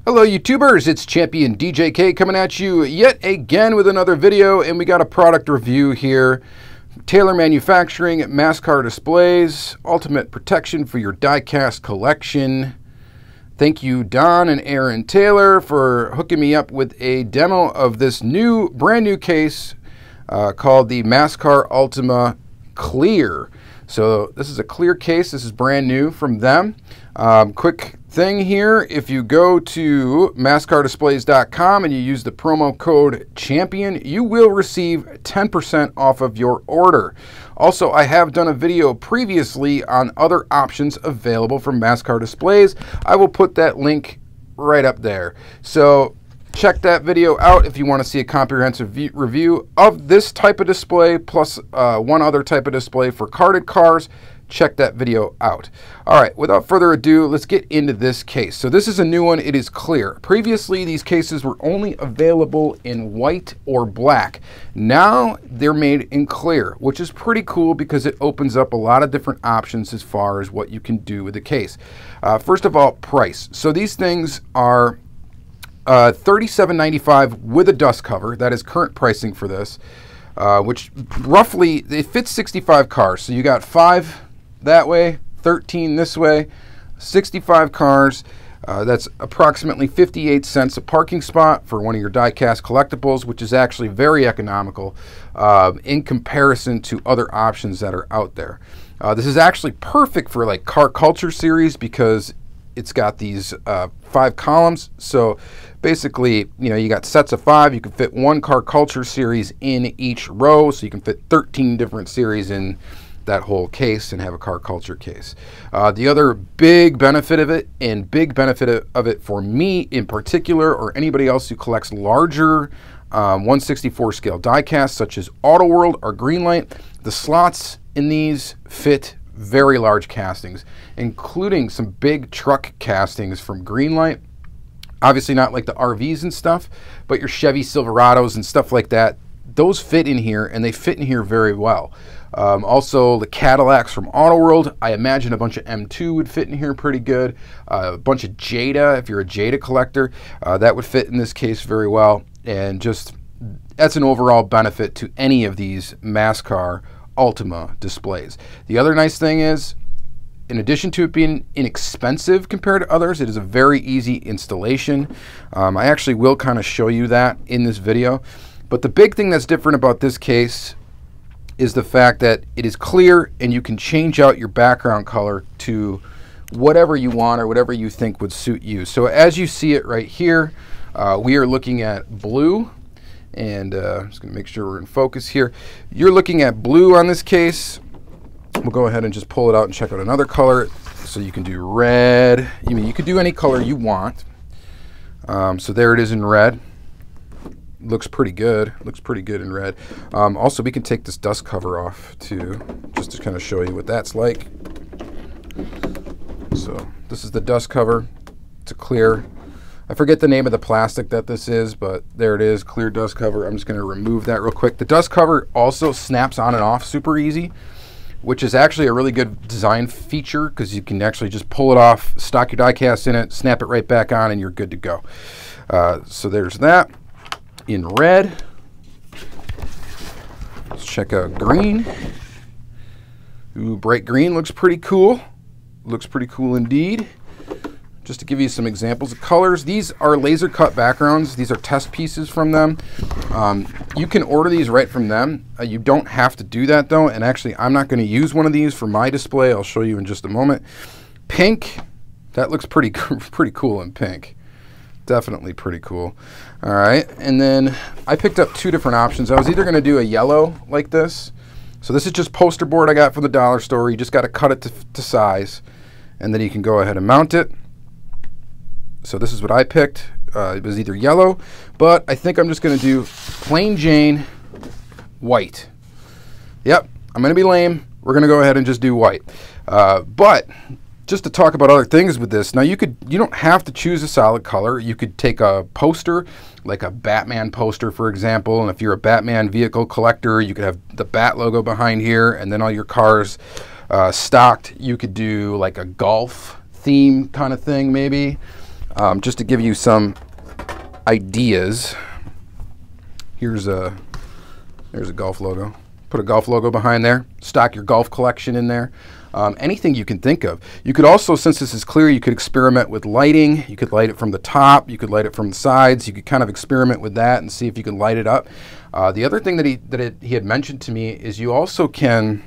Hello YouTubers, it's Champion DJK coming at you yet again with another video, and we got a product review here. Taylor Manufacturing Mascar Displays, ultimate protection for your die-cast collection. Thank you Don and Aaron Taylor for hooking me up with a demo of this brand new case called the Mascar Ultima Clear. So this is a clear case. This is brand new from them. Quick thing here, if you go to mascardisplays.com and you use the promo code CHAMPION, you will receive 10% off of your order. Also, I have done a video previously on other options available from Mascar Displays. I will put that link right up there. So check that video out if you want to see a comprehensive review of this type of display, plus one other type of display for carded cars. Check that video out. All right, without further ado, let's get into this case. So this is a new one. It is clear. Previously, these cases were only available in white or black. Now they're made in clear, which is pretty cool because it opens up a lot of different options as far as what you can do with the case. First of all, price. So these things are $37.95 with a dust cover. That is current pricing for this, which roughly, it fits 65 cars. So you got 5 that way, 13 this way, 65 cars. That's approximately 58 cents a parking spot for one of your die-cast collectibles, which is actually very economical in comparison to other options that are out there. This is actually perfect for like Car Culture series because it's got these 5 columns. So basically, you know, you got sets of 5. You can fit one Car Culture series in each row, so you can fit 13 different series in that whole case and have a Car Culture case. The other big benefit of it, and big benefit of it for me in particular, or anybody else who collects larger 1/64 scale die-casts such as Auto World or Greenlight, the slots in these fit very large castings, including some big truck castings from Greenlight. Obviously not like the RVs and stuff, but your Chevy Silverados and stuff like that, those fit in here, and they fit in here very well. Also the Cadillacs from Auto World, I imagine a bunch of M2 would fit in here pretty good. A bunch of Jada, if you're a Jada collector, that would fit in this case very well. And just, that's an overall benefit to any of these Mascar Ultima displays. The other nice thing is, in addition to it being inexpensive compared to others, it is a very easy installation. I actually will kind of show you that in this video. But the big thing that's different about this case is the fact that it is clear and you can change out your background color to whatever you want or whatever you think would suit you. So as you see it right here, we are looking at blue. And I'm just going to make sure we're in focus here. You're looking at blue on this case. We'll go ahead and just pull it out and check out another color. So you can do red. You can do any color you want. So there it is in red. Looks pretty good. Looks pretty good in red. Also, we can take this dust cover off too, just to kind of show you what that's like. So this is the dust cover. It's a clear. I forget the name of the plastic that this is, but there it is, clear dust cover. I'm just going to remove that real quick. The dust cover also snaps on and off super easy, which is actually a really good design feature because you can actually just pull it off, stock your die cast in it, snap it right back on, and you're good to go. So there's that. In red, let's check out green. Ooh, bright green looks pretty cool. Looks pretty cool indeed. Just to give you some examples of colors, these are laser cut backgrounds. These are test pieces from them. You can order these right from them. You don't have to do that though, and actually I'm not going to use one of these for my display. I'll show you in just a moment. Pink, that looks pretty cool in pink. Definitely pretty cool. All right, and then I picked up 2 different options. I was either going to do a yellow like this. So this is just poster board I got from the dollar store. You just got to cut it to size, and then you can go ahead and mount it. So this is what I picked. It was either yellow, but I think I'm just going to do plain Jane white. Yep, I'm going to be lame. We're going to go ahead and just do white. But just to talk about other things with this, now you don't have to choose a solid color. You could take a poster, like a Batman poster, for example, and if you're a Batman vehicle collector, you could have the Bat logo behind here, and then all your cars stocked. You could do like a golf theme kind of thing, maybe. Just to give you some ideas, there's a golf logo. Put a golf logo behind there. Stock your golf collection in there. Anything you can think of. You could also, since this is clear, you could experiment with lighting. You could light it from the top. You could light it from the sides. You could kind of experiment with that and see if you can light it up. The other thing that he had mentioned to me is you also can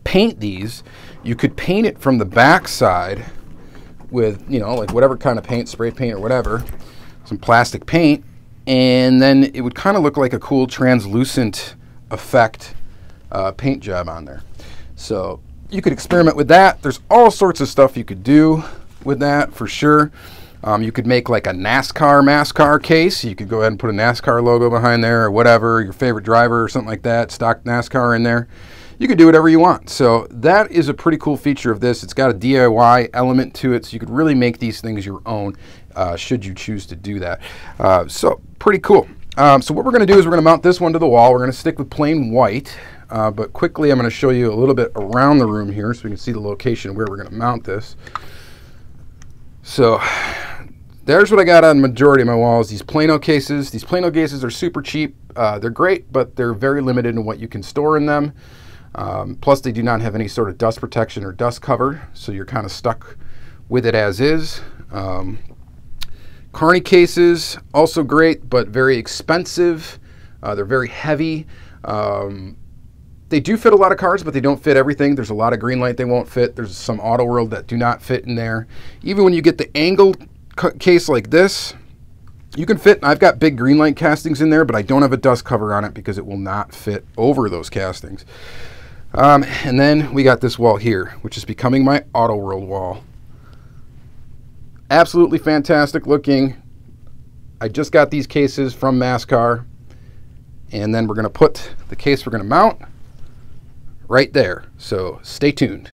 paint these. You could paint it from the back side with, you know, like whatever kind of paint, spray paint or whatever, some plastic paint, and then it would kind of look like a cool translucent effect paint job on there. So you could experiment with that. There's all sorts of stuff you could do with that for sure. You could make like a NASCAR case. You could go ahead and put a NASCAR logo behind there or whatever, your favorite driver or something like that, stock NASCAR in there. You could do whatever you want. So that is a pretty cool feature of this. It's got a DIY element to it, so you could really make these things your own should you choose to do that. So pretty cool. So what we're going to do is we're going to mount this one to the wall. We're going to stick with plain white, but quickly I'm going to show you a little bit around the room here so we can see the location where we're going to mount this. So there's what I got on the majority of my walls, these Plano cases. These Plano cases are super cheap. They're great, but they're very limited in what you can store in them. Plus they do not have any sort of dust protection or dust cover, so you're kind of stuck with it as is. Carney cases, also great, but very expensive. They're very heavy. They do fit a lot of cars, but they don't fit everything. There's a lot of Greenlight they won't fit. There's some Auto World that do not fit in there. Even when you get the angled case like this, you can fit. I've got big Greenlight castings in there, but I don't have a dust cover on it because it will not fit over those castings. And then we got this wall here, which is becoming my Auto World wall. Absolutely fantastic looking. I just got these cases from Mascar, and then we're going to put the case we're going to mount right there. So stay tuned.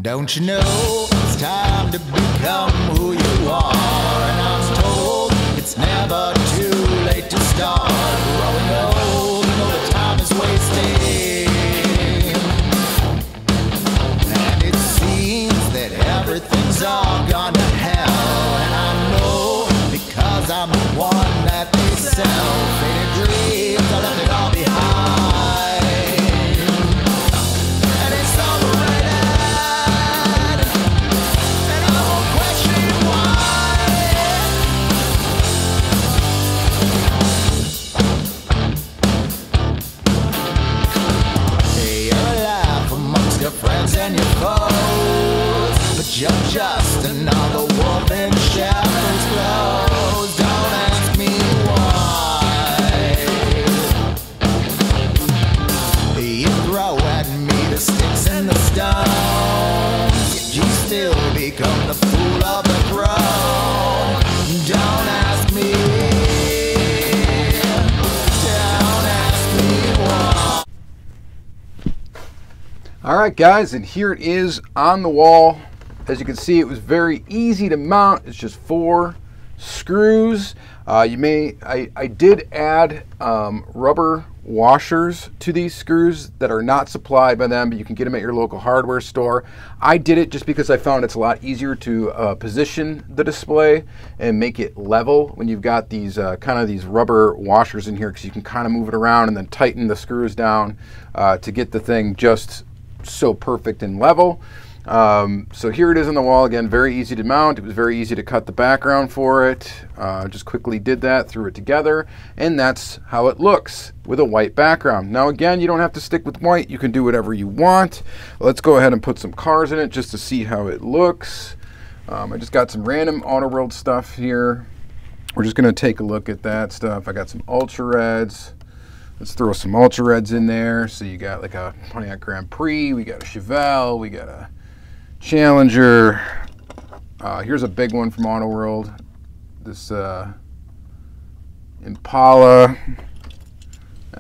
Don't you know it's time to become who you are? And I was told it's never too late to start growing old. You know the time is wasting, and it seems that everything's all gone to hell. And I know because I'm the one that they sell. Faded dreams, I left it all behind, and it's overrated, and I won't question why. Hey, you're alive amongst your friends and your foes, but you're just another wolf in shepherd's clothes. Don't ask me why. You throw at me the sticks and the stones, yet you still become the fool of the throne. Don't ask me. Don't ask me why. All right, guys, and here it is on the wall. As you can see, it was very easy to mount. It's just 4 screws. I did add rubber washers to these screws that are not supplied by them, but you can get them at your local hardware store. I did it just because I found it's a lot easier to position the display and make it level when you've got these kind of these rubber washers in here, because you can kind of move it around and then tighten the screws down to get the thing just so perfect and level. So here it is on the wall again, very easy to mount. It was very easy to cut the background for it. Just quickly did that, threw it together, and that's how it looks with a white background. Now again, you don't have to stick with white. You can do whatever you want. Let's go ahead and put some cars in it just to see how it looks. I just got some random Auto World stuff here. We're just going to take a look at that stuff. I got some Ultra Reds. Let's throw some Ultra Reds in there. So you got like a Pontiac Grand Prix. We got a Chevelle. We got a Challenger. Here's a big one from Auto World. This Impala.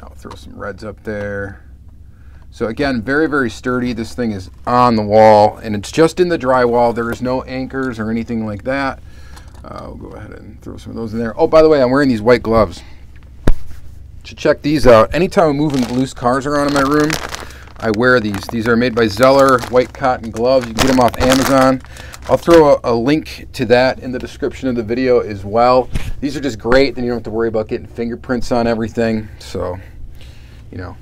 I'll throw some reds up there. So again, very, very sturdy. This thing is on the wall, and it's just in the drywall. There is no anchors or anything like that. We'll go ahead and throw some of those in there. Oh, by the way, I'm wearing these white gloves. Should check these out. Anytime I'm moving loose cars around in my room, I wear these. These are made by Zeller, white cotton gloves. You can get them off Amazon. I'll throw a link to that in the description of the video as well. These are just great, then you don't have to worry about getting fingerprints on everything. So, you know,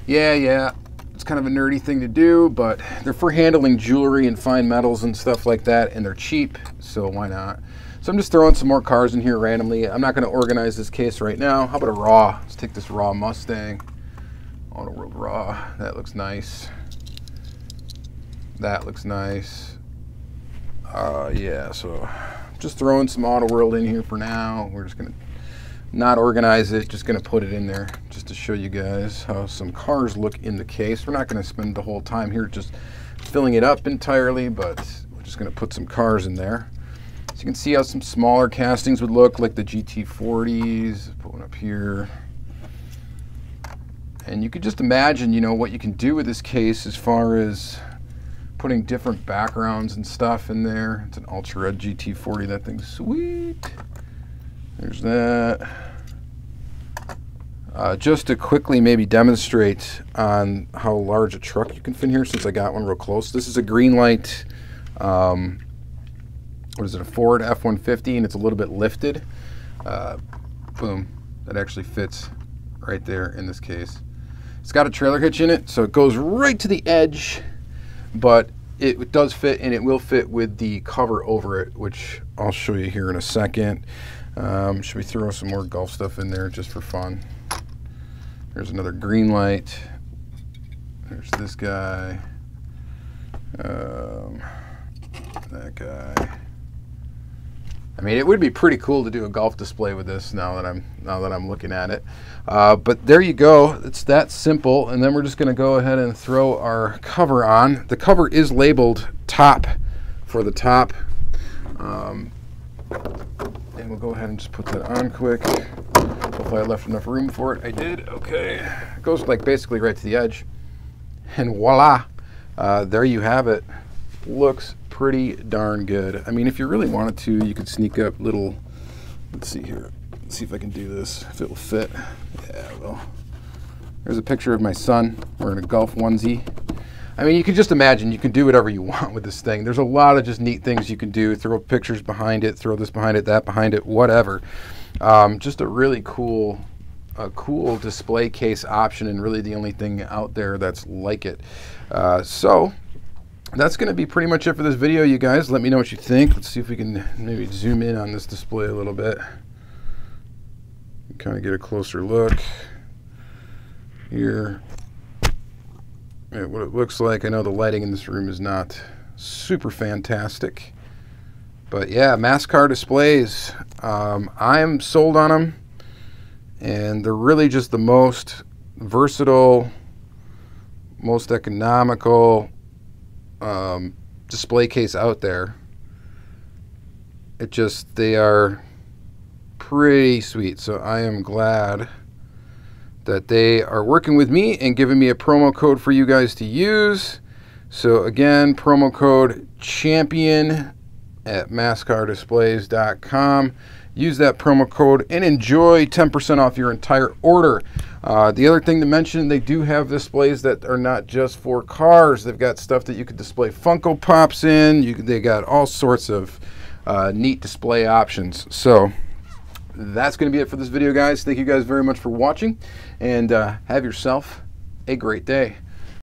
yeah, it's kind of a nerdy thing to do, but they're for handling jewelry and fine metals and stuff like that, and they're cheap, so why not? So I'm just throwing some more cars in here randomly. I'm not going to organize this case right now. How about a raw? Let's take this raw Mustang. Auto World raw. That looks nice. That looks nice. Yeah, so just throwing some Auto World in here for now. We're just going to not organize it, just going to put it in there just to show you guys how some cars look in the case. We're not going to spend the whole time here just filling it up entirely, but we're just going to put some cars in there. So you can see how some smaller castings would look, like the GT40s. Put one up here. And you could just imagine, you know, what you can do with this case as far as putting different backgrounds and stuff in there. It's an ultra red GT40. That thing's sweet. There's that. Just to quickly maybe demonstrate on how large a truck you can fit in here, since I got one real close. This is a Greenlight, what is it, a Ford F-150, and it's a little bit lifted. Boom, that actually fits right there in this case. It's got a trailer hitch in it, so it goes right to the edge, but it does fit, and it will fit with the cover over it, which I'll show you here in a second. Should we throw some more Gulf stuff in there just for fun? There's another Greenlight. There's this guy. That guy. I mean, it would be pretty cool to do a Golf display with this now that I'm looking at it. But there you go. It's that simple. And then we're just going to go ahead and throw our cover on. The cover is labeled top for the top. And we'll go ahead and just put that on quick. Hopefully I left enough room for it. I did. Okay. It goes like basically right to the edge. And voila. There you have it. Looks pretty darn good. I mean, if you really wanted to, you could sneak up little, let's see here. Let's see if I can do this, if it'll fit. Yeah, well. There's a picture of my son wearing a Golf onesie. I mean, you can just imagine, you can do whatever you want with this thing. There's a lot of just neat things you can do. Throw pictures behind it, throw this behind it, that behind it, whatever. Just a really cool display case option, and really the only thing out there that's like it. So that's going to be pretty much it for this video, you guys. Let me know what you think. Let's see if we can maybe zoom in on this display a little bit. Kind of get a closer look here at what it looks like. I know the lighting in this room is not super fantastic, but yeah, MASCAR displays. I'm sold on them, and they're really just the most versatile, most economical display case out there. They are pretty sweet. So I am glad that they are working with me and giving me a promo code for you guys to use. So again, promo code CHAMPION at mascardisplays.com. Use that promo code and enjoy 10% off your entire order. The other thing to mention, they do have displays that are not just for cars. They've got stuff that you could display Funko Pops in. They got all sorts of neat display options. So that's going to be it for this video, guys. Thank you guys very much for watching, and have yourself a great day.